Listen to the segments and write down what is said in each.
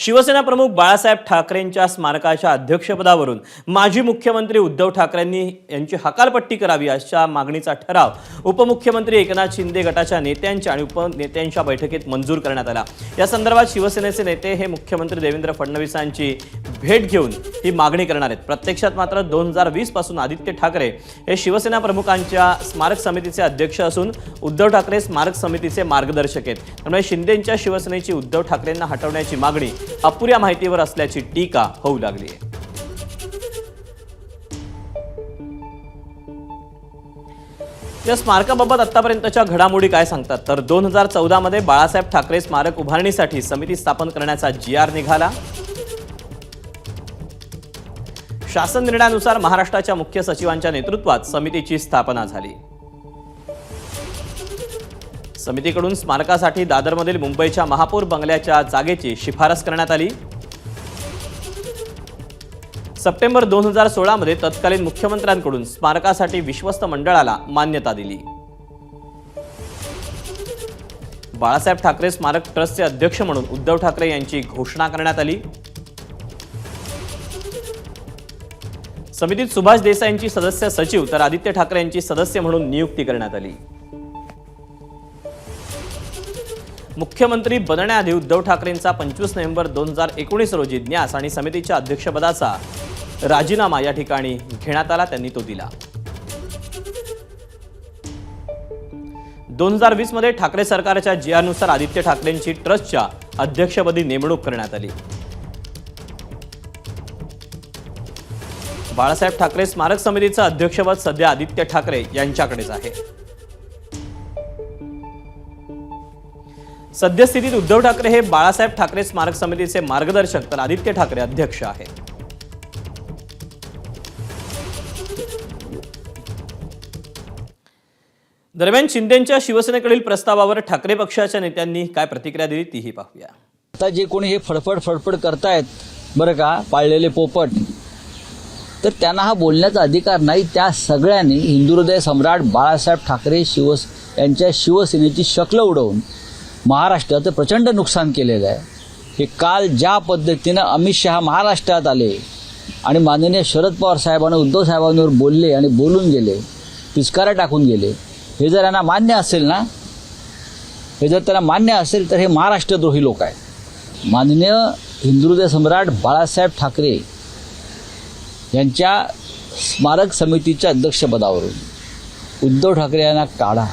शिवसेना प्रमुख बाळासाहेब ठाकरेंच्या स्मारकाच्या अध्यक्षपदावरून माजी मुख्यमंत्री उद्धव ठाकरेंनी यांची हकालपट्टी करावी अशा मागणीचा ठराव उपमुख्यमंत्री एकनाथ शिंदे गटाच्या नेत्यांच्या आणि उपनेत्यांच्या बैठकीत मंजूर करण्यात आला। या संदर्भात शिवसेनेचे नेते हे मुख्यमंत्री देवेंद्र फडणवीसांची भेट घेऊन ही मागणी करणार आहेत। प्रत्यक्षात मात्र 2020 पासून आदित्य ठाकरे हे शिवसेना प्रमुखांच्या स्मारक समितीचे अध्यक्ष असून उद्धव ठाकरे स्मारक समितीचे मार्गदर्शक आहेत। त्यामुळे शिंदेंच्या शिवसेनेची उद्धव ठाकरेंना हटवण्याची मागणी अपुऱ्या माहितीवर असल्याची टीका होऊ लागली आहे। या स्मारकाबाबत आतापर्यंतच्या घडामोडी काय सांगतात तर 2014 मध्ये बाळासाहेब ठाकरे स्मारक उभारणीसाठी समिती स्थापन करण्याचा GR निघाला। शासन निर्णयानुसार महाराष्ट्राच्या मुख्य सचिवांच्या नेतृत्वात समितीची स्थापना झाली। समितीकडून स्मारकासाठी दादरमधील मुंबईच्या महापौर बंगल्याच्या जागेची शिफारस करण्यात आली। सप्टेंबर 2016 मध्ये तत्कालीन मुख्यमंत्र्यांकडून स्मारकासाठी विश्वस्त मंडळाला मान्यता दिली। बाळासाहेब ठाकरे स्मारक ट्रस्टचे अध्यक्ष म्हणून उद्धव ठाकरे यांची घोषणा करण्यात आली। समितीत सुभाष देसाईंची सदस्य सचिव तर आदित्य ठाकरे यांची सदस्य म्हणून नियुक्ती करण्यात आली। मुख्यमंत्री बनण्याआधी उद्धव ठाकरेंचा 25 नोव्हेंबर 2019 रोजी न्यास आणि समितीच्या अध्यक्षपदाचा राजीनामा या ठिकाणी घेण्यात आला, त्यांनी तो दिला। 2020 मध्ये ठाकरे सरकारच्या GR नुसार आदित्य ठाकरेंची ट्रस्टच्या अध्यक्षपदी नेमणूक करण्यात आली। बाळासाहेब ठाकरे स्मारक समितीचं अध्यक्षपद सध्या आदित्य ठाकरे यांच्याकडेच आहे। सद्यस्थितीत उद्धव ठाकरे हे बाळासाहेब ठाकरे स्मारक समितीचे मार्गदर्शक तर आदित्य ठाकरे अध्यक्ष आहेत। दरम्यान शिंदेंच्या शिवसेनेकडील प्रस्तावावर ठाकरे पक्षाच्या नेत्यांनी काय प्रतिक्रिया दिली तीही पाहूया। आता जे कोणी हे फडफड करतायत बरं का, पाळलेले पोपट, तर त्यांना हा बोलण्याचा अधिकार नाही। त्या सगळ्यांनी हिंदुहृदय सम्राट बाळासाहेब ठाकरे यांच्या शिवसेनेची शक्ल उडवून महाराष्ट्राचं प्रचंड नुकसान केलेलं आहे। हे काल ज्या पद्धतीनं अमित शहा महाराष्ट्रात आले आणि माननीय शरद पवार साहेबांना उद्धव साहेबांवर बोलले आणि बोलून गेले, पिचकारा टाकून गेले, हे जर यांना मान्य असेल ना, हे जर त्यांना मान्य असेल तर हे महाराष्ट्रद्रोही लोक आहेत। माननीय हिंदुहृदय सम्राट बाळासाहेब ठाकरे यांच्या स्मारक समितीच्या अध्यक्षपदावरून उद्धव ठाकरे यांना काढा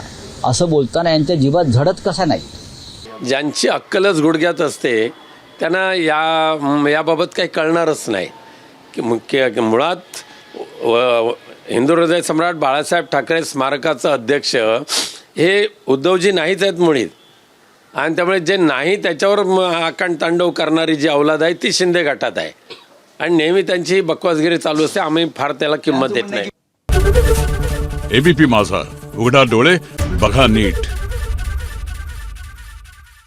असं बोलताना यांच्या जीवात झडत कसा नाही? ज्यांची अक्कलच गुडघ्यात असते त्यांना याबाबत काही कळणारच नाही की मुळात हिंदू हृदय सम्राट बाळासाहेब ठाकरे स्मारकाचं अध्यक्ष हे उद्धवजी नाहीच आहेत मुळीत, आणि त्यामुळे जे नाही त्याच्यावर आकांड तांडव करणारी जी अवलाद आहे ती शिंदे गटात आहे आणि नेहमी त्यांची बकवासगिरी चालू असते। आम्ही फार त्याला किंमत देत नाही। ABP माझा, उघडा डोळे बघा नीट।